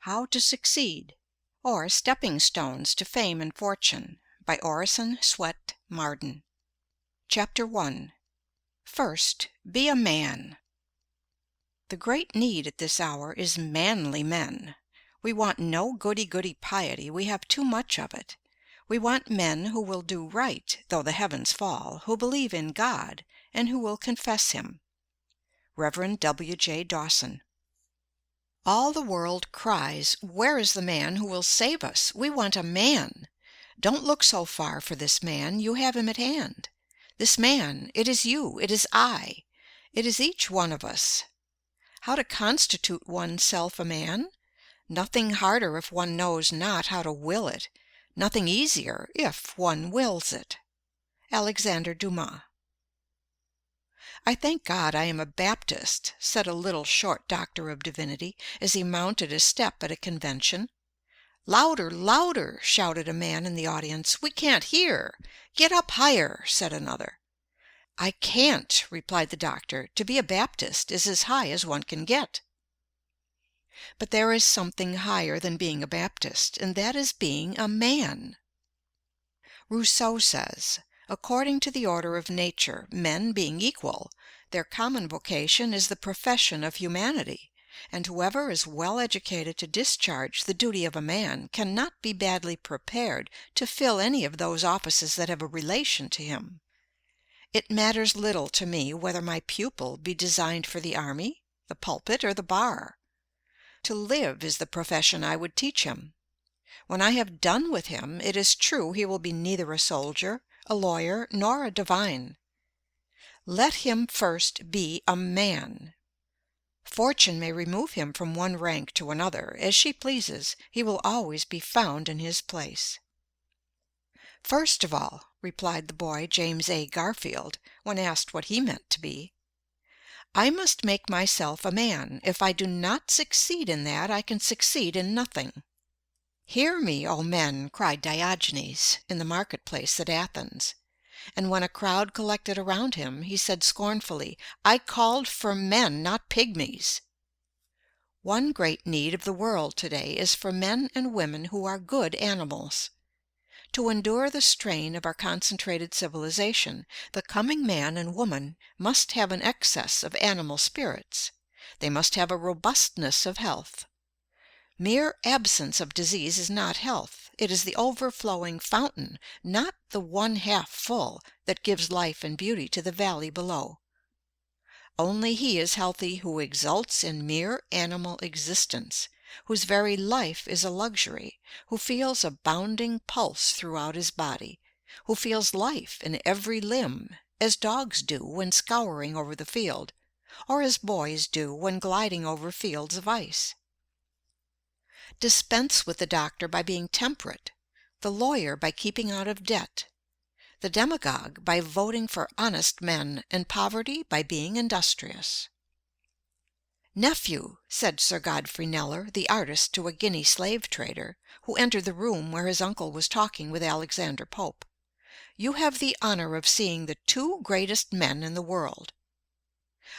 How to Succeed, or Stepping Stones to Fame and Fortune, by Orison, Swett, Marden. Chapter 1. First, be a man. The great need at this hour is manly men. We want no goody-goody piety, we have too much of it. We want men who will do right, though the heavens fall, who believe in God, and who will confess Him. Rev. W. J. Dawson. All the world cries, "Where is the man who will save us? We want a man." Don't look so far for this man, you have him at hand. This man, it is you, it is I, it is each one of us. How to constitute one's self a man? Nothing harder if one knows not how to will it, nothing easier if one wills it. Alexander Dumas. "I thank God I am a Baptist," said a little short doctor of divinity, as he mounted a step at a convention. "Louder, louder!" shouted a man in the audience. "We can't hear." "Get up higher," said another. "I can't," replied the doctor. "To be a Baptist is as high as one can get." But there is something higher than being a Baptist, and that is being a man. Rousseau says, "According to the order of nature, men being equal, their common vocation is the profession of humanity, and whoever is well educated to discharge the duty of a man cannot be badly prepared to fill any of those offices that have a relation to him. It matters little to me whether my pupil be designed for the army, the pulpit, or the bar. To live is the profession I would teach him. When I have done with him, it is true he will be neither a soldier, a lawyer, nor a divine. Let him first be a man. Fortune may remove him from one rank to another, as she pleases, he will always be found in his place." "First of all," replied the boy James A. Garfield, when asked what he meant to be, "I must make myself a man. If I do not succeed in that, I can succeed in nothing." "Hear me, O men!" cried Diogenes in the marketplace at Athens. And when a crowd collected around him, he said scornfully, "I called for men, not pygmies." One great need of the world today is for men and women who are good animals. To endure the strain of our concentrated civilization, the coming man and woman must have an excess of animal spirits. They must have a robustness of health. Mere absence of disease is not health. It is the overflowing fountain, not the one half full, that gives life and beauty to the valley below. Only he is healthy who exults in mere animal existence, whose very life is a luxury, who feels a bounding pulse throughout his body, who feels life in every limb, as dogs do when scouring over the field, or as boys do when gliding over fields of ice. Dispense with the doctor by being temperate, the lawyer by keeping out of debt, the demagogue by voting for honest men, and poverty by being industrious. "Nephew," said Sir Godfrey Kneller, the artist, to a Guinea slave trader, who entered the room where his uncle was talking with Alexander Pope, "you have the honor of seeing the two greatest men in the world."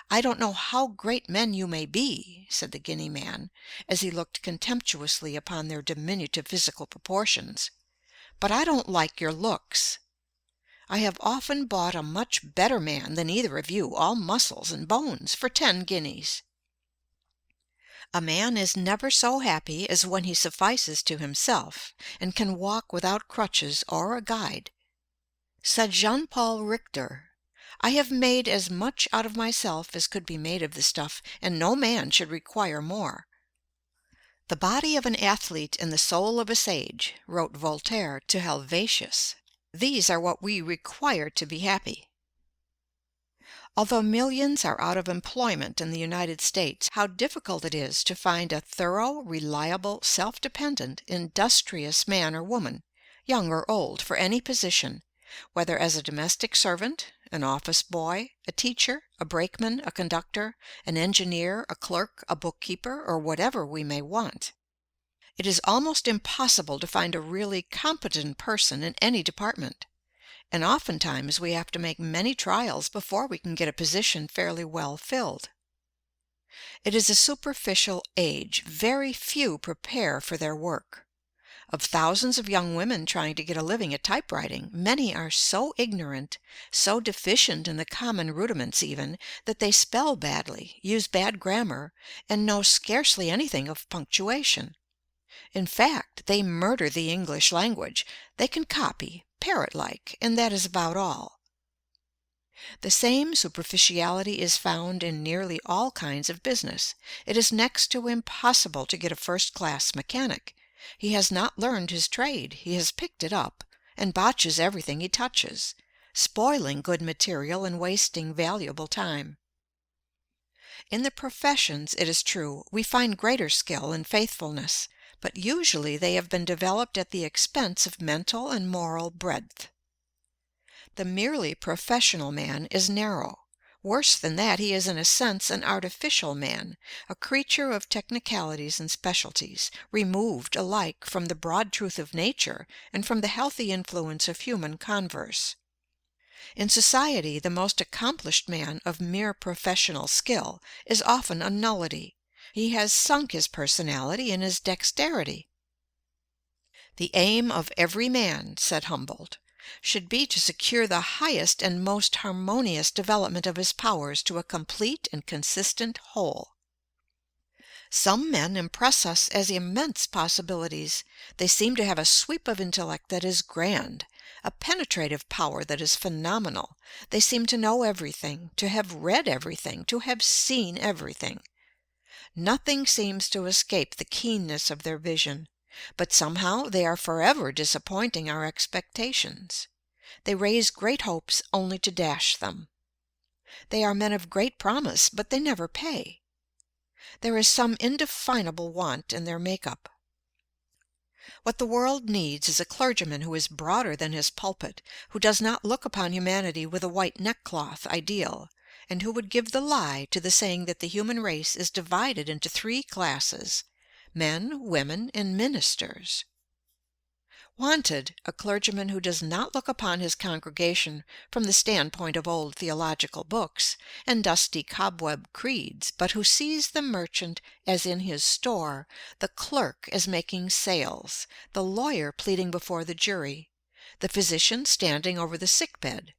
"I don't know how great men you may be," said the Guinea man, as he looked contemptuously upon their diminutive physical proportions, "but I don't like your looks. I have often bought a much better man than either of you, all muscles and bones, for 10 guineas. A man is never so happy as when he suffices to himself, and can walk without crutches or a guide. Said Jean Paul Richter, "I have made as much out of myself as could be made of the stuff, and no man should require more." "The body of an athlete and the soul of a sage," wrote Voltaire to Helvetius. "These are what we require to be happy." Although millions are out of employment in the United States, how difficult it is to find a thorough, reliable, self-dependent, industrious man or woman, young or old, for any position, whether as a domestic servant, an office boy, a teacher, a brakeman, a conductor, an engineer, a clerk, a bookkeeper, or whatever we may want. It is almost impossible to find a really competent person in any department, and oftentimes we have to make many trials before we can get a position fairly well filled. It is a superficial age. Very few prepare for their work. Of thousands of young women trying to get a living at typewriting, many are so ignorant, so deficient in the common rudiments even, that they spell badly, use bad grammar, and know scarcely anything of punctuation. In fact, they murder the English language. They can copy, parrot-like, and that is about all. The same superficiality is found in nearly all kinds of business. It is next to impossible to get a first-class mechanic. He has not learned his trade, he has picked it up, and botches everything he touches, spoiling good material and wasting valuable time. In the professions, it is true, we find greater skill and faithfulness, but usually they have been developed at the expense of mental and moral breadth. The merely professional man is narrow. Worse than that, he is in a sense an artificial man, a creature of technicalities and specialties, removed alike from the broad truth of nature and from the healthy influence of human converse. In society, the most accomplished man of mere professional skill is often a nullity. He has sunk his personality in his dexterity. "The aim of every man," said Humboldt, "should be to secure the highest and most harmonious development of his powers to a complete and consistent whole." Some men impress us as immense possibilities. They seem to have a sweep of intellect that is grand, a penetrative power that is phenomenal. They seem to know everything, to have read everything, to have seen everything. Nothing seems to escape the keenness of their vision. But somehow they are forever disappointing our expectations. They raise great hopes only to dash them. They are men of great promise, but they never pay. There is some indefinable want in their make-up. What the world needs is a clergyman who is broader than his pulpit, who does not look upon humanity with a white neckcloth ideal, and who would give the lie to the saying that the human race is divided into three classes: men, women, and ministers. Wanted, a clergyman who does not look upon his congregation from the standpoint of old theological books and dusty cobweb creeds, but who sees the merchant as in his store, the clerk as making sales, the lawyer pleading before the jury, the physician standing over the sick bed.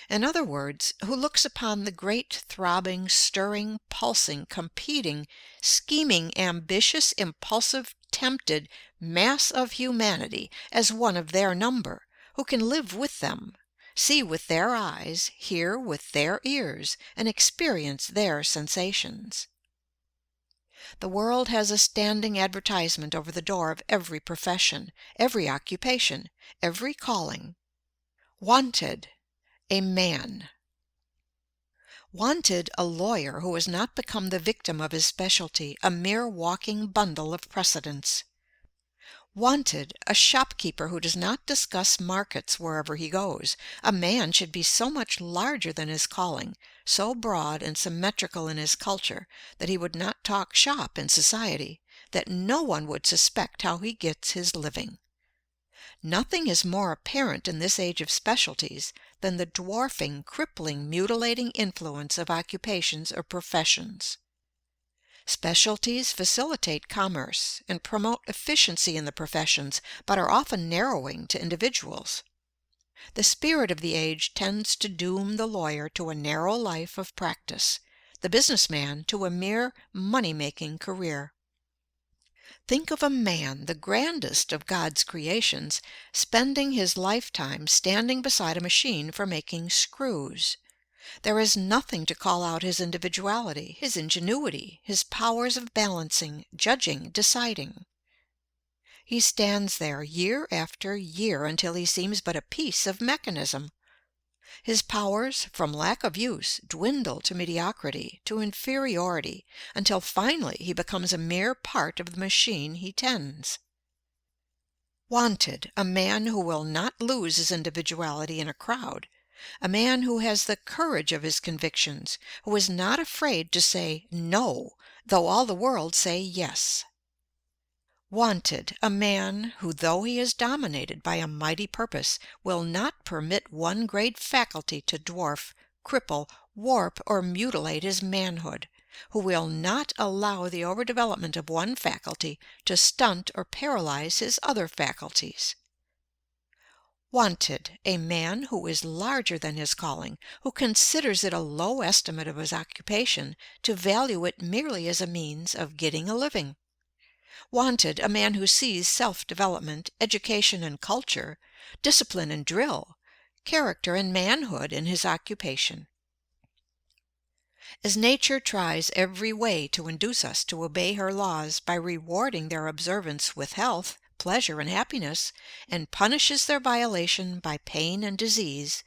In other words, who looks upon the great, throbbing, stirring, pulsing, competing, scheming, ambitious, impulsive, tempted mass of humanity as one of their number, who can live with them, see with their eyes, hear with their ears, and experience their sensations. The world has a standing advertisement over the door of every profession, every occupation, every calling: "Wanted, a man." Wanted, a lawyer who has not become the victim of his specialty, a mere walking bundle of precedents. Wanted, a shopkeeper who does not discuss markets wherever he goes. A man should be so much larger than his calling, so broad and symmetrical in his culture, that he would not talk shop in society, that no one would suspect how he gets his living. Nothing is more apparent in this age of specialties than the dwarfing, crippling, mutilating influence of occupations or professions. Specialties facilitate commerce and promote efficiency in the professions, but are often narrowing to individuals. The spirit of the age tends to doom the lawyer to a narrow life of practice, the businessman to a mere money-making career. Think of a man, the grandest of God's creations, spending his lifetime standing beside a machine for making screws. There is nothing to call out his individuality, his ingenuity, his powers of balancing, judging, deciding. He stands there year after year until he seems but a piece of mechanism. His powers, from lack of use, dwindle to mediocrity, to inferiority, until finally he becomes a mere part of the machine he tends. Wanted, a man who will not lose his individuality in a crowd, a man who has the courage of his convictions, who is not afraid to say "no," though all the world say "yes." Wanted, a man who, though he is dominated by a mighty purpose, will not permit one great faculty to dwarf, cripple, warp, or mutilate his manhood, who will not allow the overdevelopment of one faculty to stunt or paralyze his other faculties. Wanted, a man who is larger than his calling, who considers it a low estimate of his occupation to value it merely as a means of getting a living. Wanted, a man who sees self-development, education and culture, discipline and drill, character and manhood in his occupation. As nature tries every way to induce us to obey her laws by rewarding their observance with health, pleasure, and happiness, and punishes their violation by pain and disease,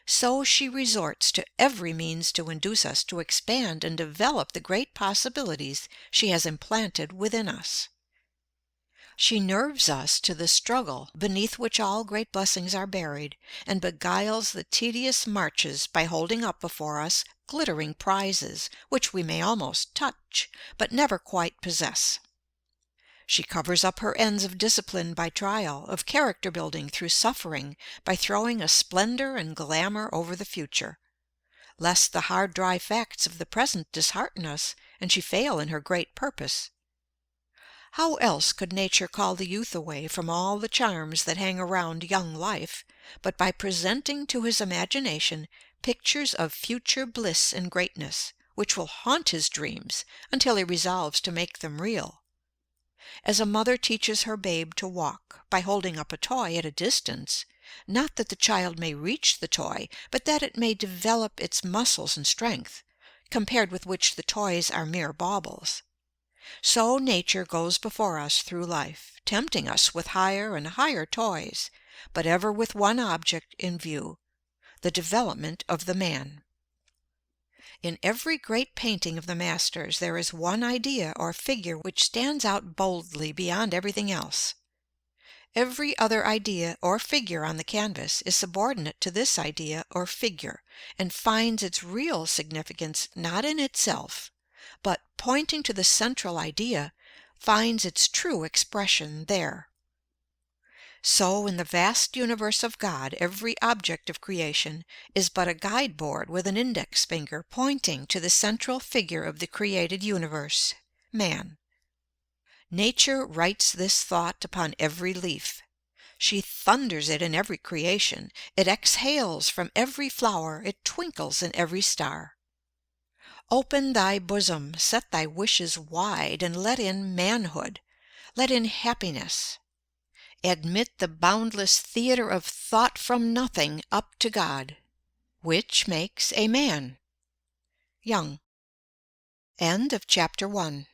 so she resorts to every means to induce us to expand and develop the great possibilities she has implanted within us. She nerves us to the struggle beneath which all great blessings are buried, and beguiles the tedious marches by holding up before us glittering prizes which we may almost touch, but never quite possess. She covers up her ends of discipline by trial, of character building through suffering, by throwing a splendor and glamour over the future, lest the hard dry facts of the present dishearten us and she fail in her great purpose. How else could nature call the youth away from all the charms that hang around young life, but by presenting to his imagination pictures of future bliss and greatness, which will haunt his dreams until he resolves to make them real? As a mother teaches her babe to walk by holding up a toy at a distance, not that the child may reach the toy, but that it may develop its muscles and strength, compared with which the toys are mere baubles. So nature goes before us through life, tempting us with higher and higher toys, but ever with one object in view, the development of the man. In every great painting of the masters there is one idea or figure which stands out boldly beyond everything else. Every other idea or figure on the canvas is subordinate to this idea or figure, and finds its real significance not in itself, but, pointing to the central idea, finds its true expression there. So in the vast universe of God every object of creation is but a guide board with an index finger pointing to the central figure of the created universe, man. Nature writes this thought upon every leaf. She thunders it in every creation. It exhales from every flower. It twinkles in every star. Open thy bosom, set thy wishes wide, and let in manhood, let in happiness. Admit the boundless theater of thought from nothing up to God, which makes a man. Young. End of chapter 1.